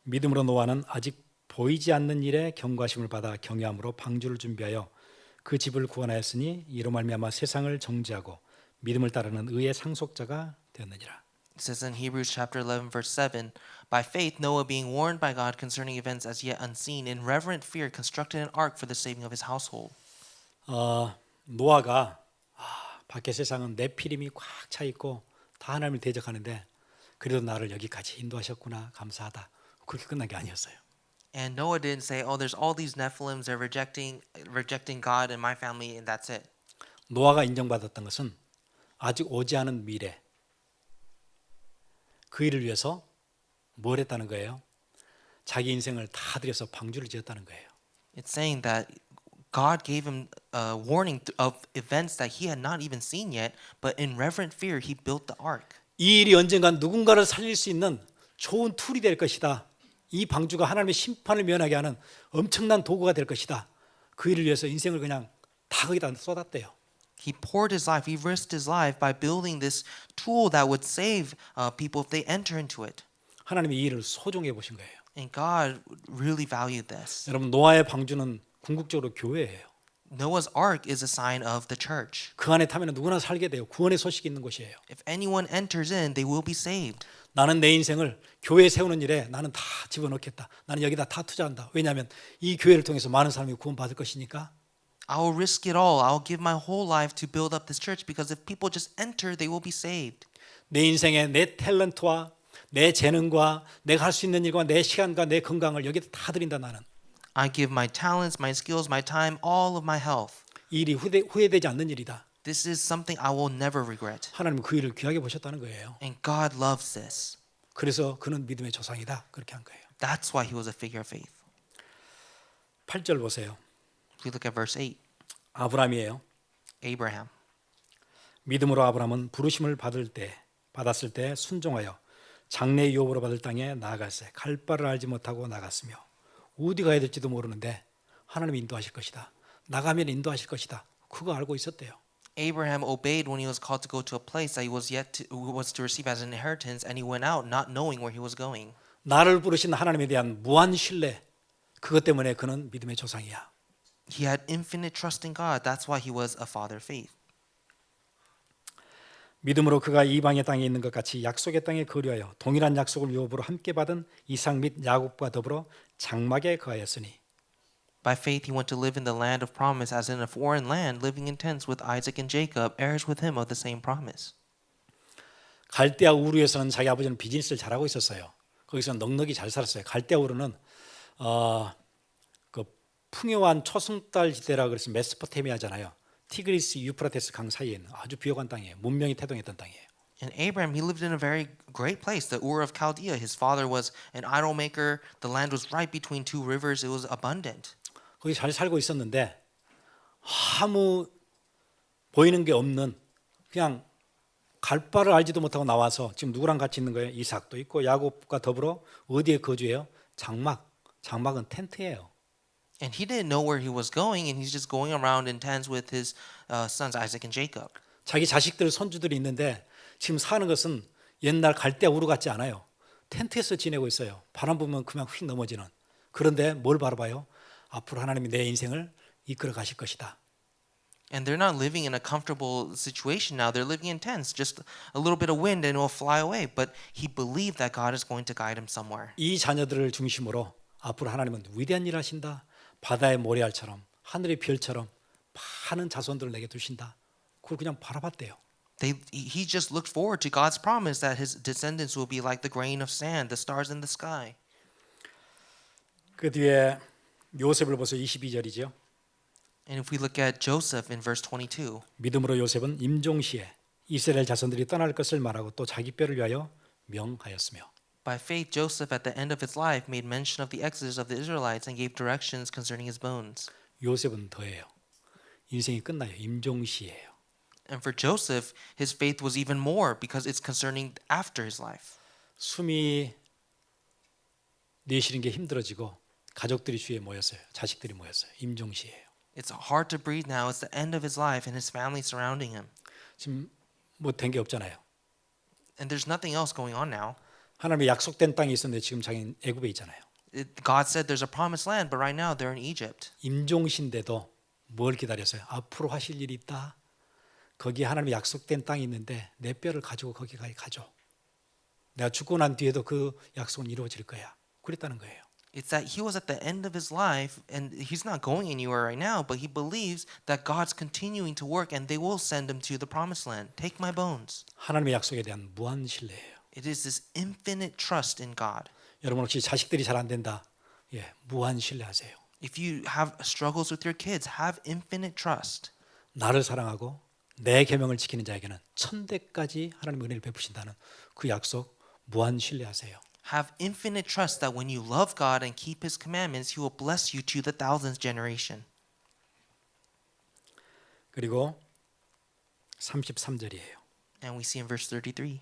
믿음으로 노아는 아직 보이지 않는 일에 경과심을 받아 경외함으로 방주를 준비하여 그 집을 구원하였으니 이로 말미암아 세상을 정죄하고 믿음을 따르는 의의 상속자가 되었느니라. It says in Hebrews chapter 11 verse 7, by faith Noah being warned by God concerning events as yet unseen in reverent fear constructed an ark for the saving of his household. 노아가 밖에 세상은 네피림이 꽉 차 있고 다 하나님을 대적하는데 그래도 나를 여기까지 인도하셨구나 감사하다. 그렇게 끝난 게 아니었어요. And Noah didn't say, "Oh, there's all these Nephilims, they're rejecting God and my family, and that's it." 노아가 인정받았던 것은 아직 오지 않은 미래 그 일을 위해서 뭘 했다는 거예요? 자기 인생을 다 들여서 방주를 지었다는 거예요. It's saying that God gave him a warning of events that he had not even seen yet, but in reverent fear he built the ark. 이 일이 언젠간 누군가를 살릴 수 있는 좋은 툴이 될 것이다. 이 방주가 하나님의 심판을 면하게 하는 엄청난 도구가 될 것이다. 그 일을 위해서 인생을 그냥 다 거기다 쏟았대요. He poured his life, he risked his life by building this tool that would save people if they enter into it. 하나님이 이 일을 소중해 보신 거예요. And God really valued this. 여러분 노아의 방주는 궁극적으로 교회예요. Noah's ark is a sign of the church. 그 안에 타면 누구나 살게 돼요. 구원의 소식이 있는 곳이에요. If anyone enters in, they will be saved. 나는 내 인생을 교회에 세우는 일에 나는 다 집어넣겠다. 나는 여기다 다 투자한다. 왜냐하면 이 교회를 통해서 많은 사람이 구원받을 것이니까. I will risk it all. I will give my whole life to build up this church because if people just enter, they will be saved. 내 인생에 내 탤런트와 내 재능과 내가 할 수 있는 일과 내 시간과 내 건강을 여기다 다 드린다 나는. I give my talents, my skills, my time, all of my health. 이 일이 후회되지 않는 일이다. This is something I will never regret. 하나님은 그 일을 귀하게 보셨다는 거예요. And God loves this. 그래서 그는 믿음의 조상이다. 그렇게 한 거예요. That's why he was a figure of faith. 8절 보세요. If we look at verse 8, 아브라함이에요. Abraham. 믿음으로 아브라함은 부르심을 받았을 때 순종하여 장래 유업으로 받을 땅에 나아갈세 갈 바를 알지 못하고 나갔으며 어디 가야 될지도 모르는데 하나님이 인도하실 것이다. 나가면 인도하실 것이다. 그거 알고 있었대요. Abraham obeyed when he was called to go to a place that he was to receive as an inheritance, and he went out not knowing where he was going. 나를 부르신 하나님에 대한 무한 신뢰 그것 때문에 그는 믿음의 조상이야. He had infinite trust in God. That's why he was a father of faith. 믿음으로 그가 이방의 땅에 있는 것 같이 약속의 땅에 거류하여 동일한 약속을 유업으로 함께 받은 이삭 및 야곱과 더불어 장막에 거하였으니 By faith he went to live in the land of promise as in a foreign land, living in tents with Isaac and Jacob, heirs with him of the same promise. 갈대아 우르에서는 자기 아버지는 비즈니스를 잘하고 있었어요. 거기서 넉넉히 잘 살았어요. 갈대아 우르는 그 풍요한 초승달 지대라 그래서 메소포타미아잖아요. 티그리스 유프라테스 강 사이에 있는 아주 비옥한 땅이에요. 문명이 태동했던 땅이에요. And Abraham, he lived in a very great place, the Ur of Chaldea. His father was an idol maker. The land was right between two rivers. It was abundant. 거기 잘 살고 있었는데 아무 보이는 게 없는 그냥 갈 바를 알지도 못하고 나와서 지금 누구랑 같이 있는 거예요? 이삭도 있고 야곱과 더불어 어디에 거주해요? 장막. 장막은 텐트예요. And he didn't know where he was going, and he's just going around in tents with his sons Isaac and Jacob. 자기 자식들, 손주들이 있는데 지금 사는 것은 옛날 갈대아 우르 같지 않아요. 텐트에서 지내고 있어요. 바람 불면 그냥 휙 넘어지는. 그런데 뭘 바라봐요? 앞으로 하나님이 내 인생을 이끌어 가실 것이다. And they're not living in a comfortable situation now. They're living in tents, just a little bit of wind and it will fly away. But he believed that God is going to guide him somewhere. 이 자녀들을 중심으로 앞으로 하나님은 위대한 일을 하신다. 바다의 모래알처럼 하늘의 별처럼 많은 자손들을 내게 두신다. 그걸 그냥 바라봤대요. He just looked forward to God's promise that his descendants will be like the grain of sand, the stars in the sky. 그 뒤에 요셉을 보세요. 22절이죠. And if we look at Joseph in verse 22, 믿음으로 요셉은 임종시에 이스라엘 자손들이 떠날 것을 말하고 또 자기 뼈를 위하여 명하였으며 by faith Joseph at the end of his life made mention of the exodus of the Israelites and gave directions concerning his bones. 요셉은 더해요. 인생이 끝나요. 임종시예요. And for Joseph, his faith was even more because it's concerning after his life. 숨이 내쉬는 게 힘들어지고 가족들이 주위에 모였어요. 자식들이 모였어요. 임종시예요. It's hard to breathe now. It's the end of his life and his family surrounding him. 지금 뭐 된 게 없잖아요. And there's nothing else going on now. 하나님의 약속된 땅이 있었는데 지금 자기는 애굽에 있잖아요. God said there's a promised land, but right now they're in Egypt. 임종시인데도 뭘 기다렸어요? 앞으로 하실 일이 있다. 거기에 하나님의 약속된 땅이 있는데 내 뼈를 가지고 거기까지 가죠. 내가 죽고 난 뒤에도 그 약속은 이루어질 거야. 그랬다는 거예요. It's that he was at the end of his life and he's not going anywhere right now, but he believes that God's continuing to work and they will send him to the promised land. Take my bones. 하나님의 약속에 대한 무한 신뢰예요. It is this infinite trust in God. 여러분 혹시 자식들이 잘 안 된다. 예, 무한 신뢰하세요. If you have struggles with your kids, have infinite trust. 나를 사랑하고 내 계명을 지키는 자에게는 천대까지 하나님의 은혜를 베푸신다는 그 약속 무한 신뢰하세요. Have infinite trust that when you love God and keep his commandments, he will bless you to the thousandth generation. 그리고 33절이에요. And we see in verse 33,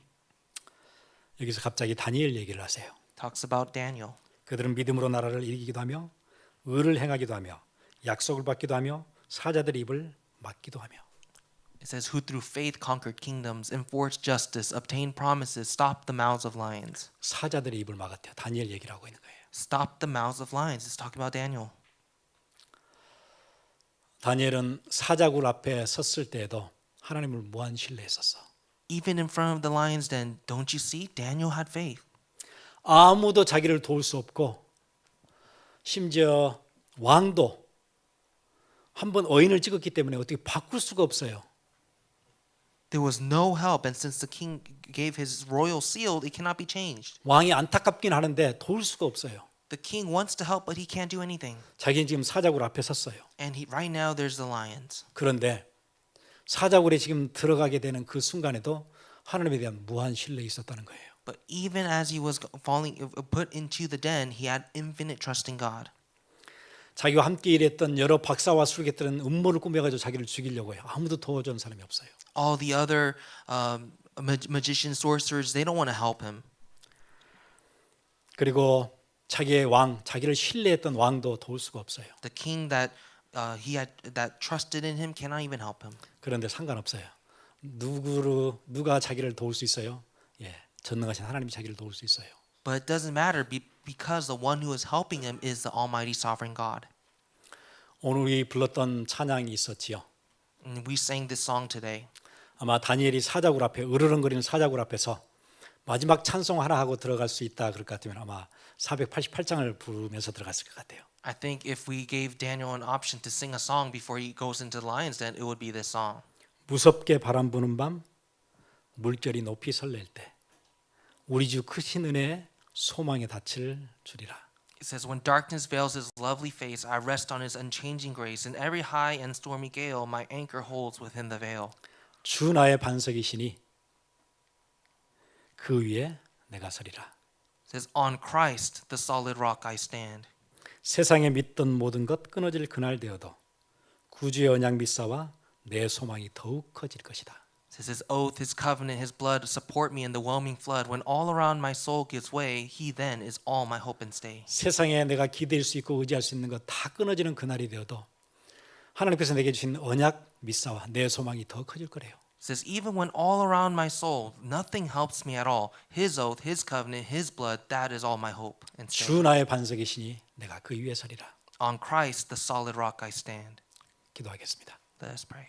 여기서 갑자기 다니엘 얘기를 하세요. talks about Daniel. 그들은 믿음으로 나라를 이기기도 하며 의를 행하기도 하며 약속을 받기도 하며 사자들의 입을 막기도 하며. It says, who through faith conquered kingdoms, enforced justice, obtained promises, stopped the mouths of lions. 사자들의 입을 막았대요. 다니엘 얘기를 하고 있는 거예요. Stopped the mouths of lions. It's talking about Daniel. 다니엘은 사자굴 앞에 섰을 때에도 하나님을 무한 신뢰했었어. Even in front of the lions den, don't you see? Daniel had faith. 아무도 자기를 도울 수 없고 심지어 왕도 한번 어인을 찍었기 때문에 어떻게 바꿀 수가 없어요. There was no help, and since the king gave his royal seal, it cannot be changed. 왕이 안타깝긴 하는데 도울 수가 없어요. The king wants to help, but he can't do anything. 자기는 지금 사자굴 앞에 섰어요. And right now, there's the lions. 그런데 사자굴에 지금 들어가게 되는 그 순간에도 하나님에 대한 무한 신뢰가 있었다는 거예요. But even as he was put into the den, he had infinite trust in God. 자기와 함께 일했던 여러 박사와 수르객들은 음모를 꾸며가지고 자기를 죽이려고 해요. 아무도 도와주는 사람이 없어요. All the other magicians, sorcerers, they don't want to help him. 그리고 자기의 왕, 자기를 신뢰했던 왕도 도울 수가 없어요. The king that that trusted in him cannot even help him. 그런데 상관없어요. 누가 자기를 도울 수 있어요? 예, 전능하신 하나님이 자기를 도울 수 있어요. But it doesn't matter because the one who is helping him is the Almighty Sovereign God. 오늘 우리 불렀던 찬양이 있었지요. And we sang this song today. 아마 다니엘이 사자굴 앞에 으르렁거리는 사자굴 앞에서 마지막 찬송 하나 하고 들어갈 수 있다 그럴 것 같으면 아마 488장을 부르면서 들어갔을 것 같아요. I think if we gave Daniel an option to sing a song before he goes into the lion's den, it would be this song. 무섭게 바람 부는 밤 물결이 높이 설렐 때 우리 주 크신 은혜에 소망에 닿칠 줄이라. It says, when darkness veils his lovely face, I rest on his unchanging grace. In every high and stormy gale, my anchor holds within the veil. 주 나의 반석이시니 그 위에 내가 서리라. It says, on Christ, the solid rock I stand. 세상에 믿던 모든 것 끊어질 그날 되어도 구주의 언약 믿사와 내 소망이 더욱 커질 것이다. It says, his oath, his covenant, his blood support me in the whelming flood. When all around my soul gives way, he then is all my hope and stay. 세상에 내가 기댈 수 있고 의지할 수 있는 것 다 끊어지는 그날이 되어도 하나님께서 내게 주신 언약 믿사와 내 소망이 더 커질 거래요. It says, even when all around my soul, nothing helps me at all. His oath, his covenant, his blood, that is all my hope and stay. 주 나의 반석이시니 내가 그 위에 서리라. On Christ, the solid rock I stand. 기도하겠습니다. Let us pray.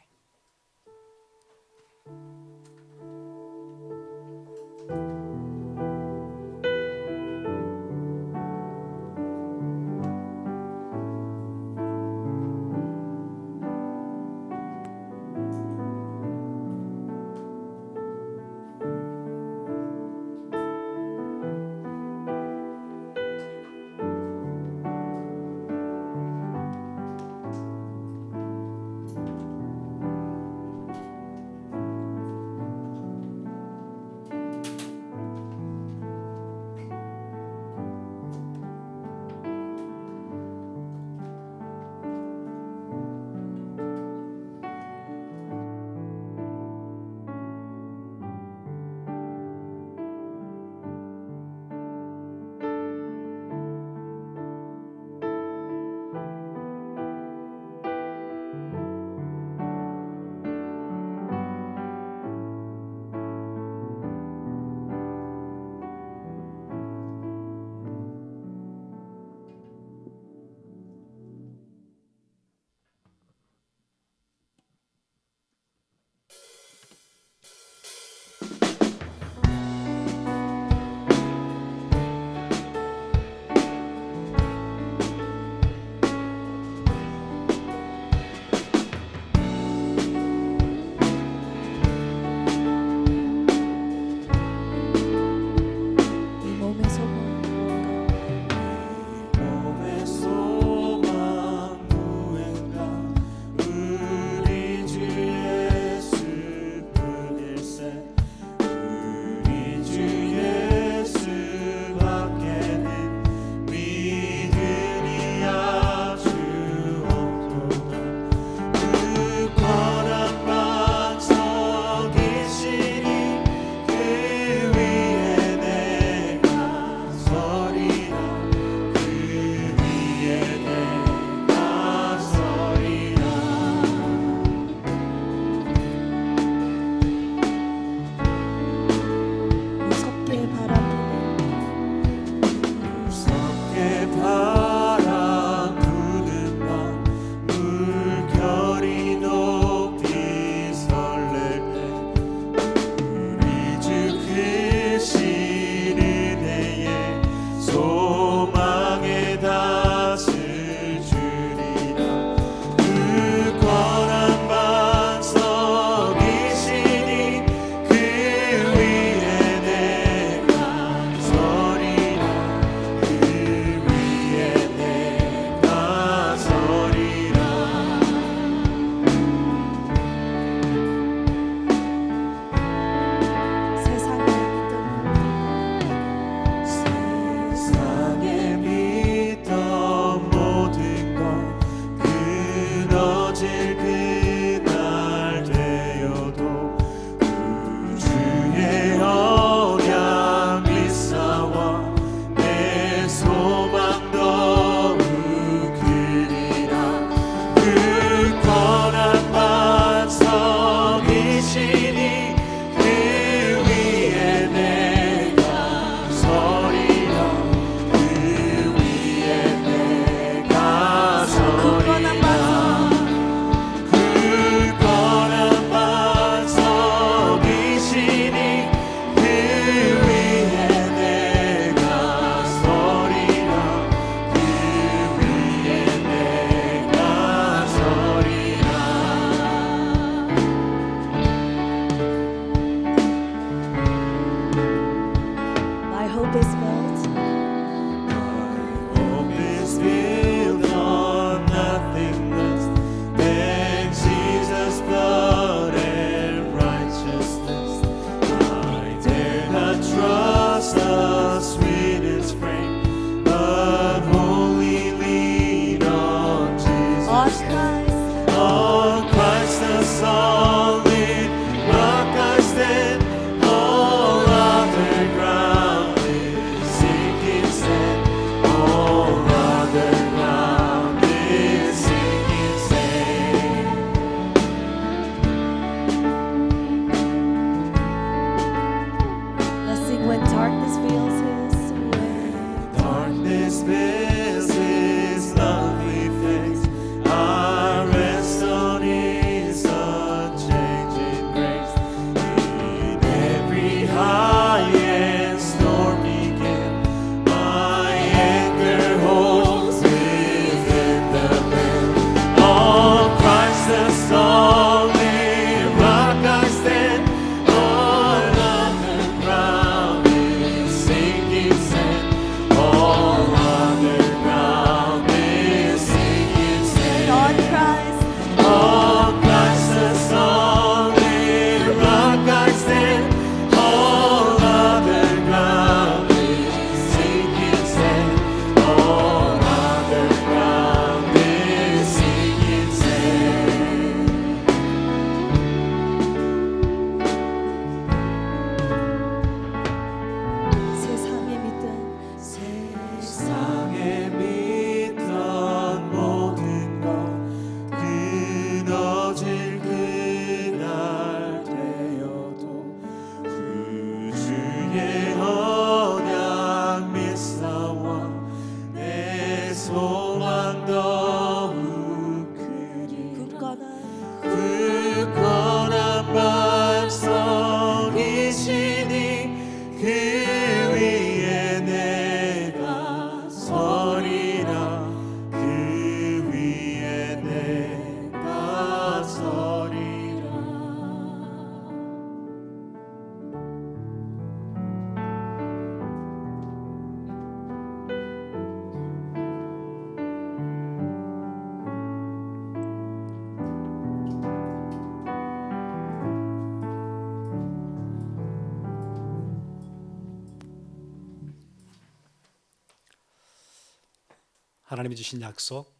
하나님이 주신 약속,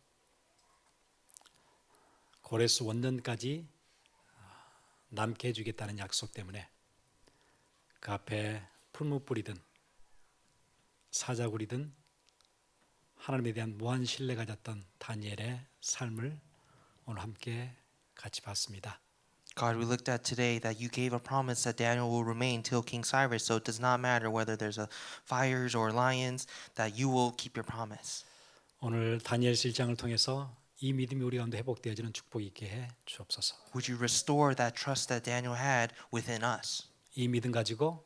고레스 원년까지 남게 해주겠다는 약속 때문에 그 앞에 풀무불이든 사자굴이든 하나님에 대한 무한 신뢰가 가졌던 다니엘의 삶을 오늘 함께 같이 봤습니다. God, we looked at today that you gave a promise that Daniel will remain till King Cyrus, so it does not matter whether there's fires or lions, that you will keep your promise. 오늘 다니엘 1장을 통해서 이 믿음이 우리 가운데 회복되어지는 축복이 있게 해 주옵소서. Would you restore that trust that Daniel had within us? 이 믿음 가지고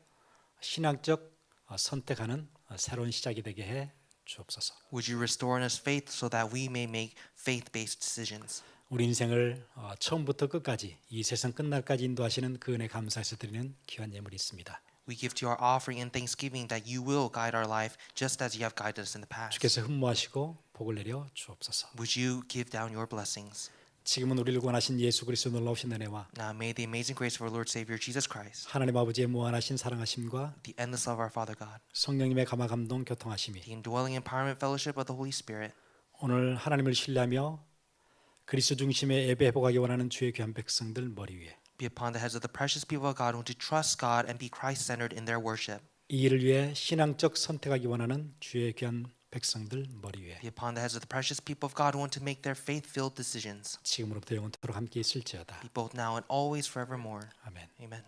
신학적 선택하는 새로운 시작이 되게 해 주옵소서. Would you restore in us faith so that we may make faith-based decisions? 우리 인생을 처음부터 끝까지 이 세상 끝날까지 인도하시는 그 은혜 감사해서 드리는 귀한 예물이 있습니다. We give to you our offering in thanksgiving that you will guide our life just as you have guided us in the past. 주께서 흠모하시고 복을 내려 주옵소서. Would you give down your blessings? 지금은 우리를 구원하신 예수 그리스도 놀라우신 은혜와 Now may the amazing grace of our Lord Savior Jesus Christ, 하나님 아버지의 무한하신 사랑하심과 the endless love of our Father God, 성령님의 감화 감동 교통하심이 the indwelling empowerment fellowship of the Holy Spirit, 오늘 하나님을 신뢰하며 그리스도 중심의 예배 회복하기 원하는 주의 귀한 백성들 머리 위에 be upon the heads of the precious people of God who want to trust God and be Christ-centered in their worship. 이 일을 위해 신앙적 선택하기 원하는 주의 귀한 백성들 머리 위에 Be upon the heads of the precious people of God who want to make their faith-filled decisions. 지금으로부터 영원토록 함께 있을지어다. Be both now and always forevermore. 아멘. Amen.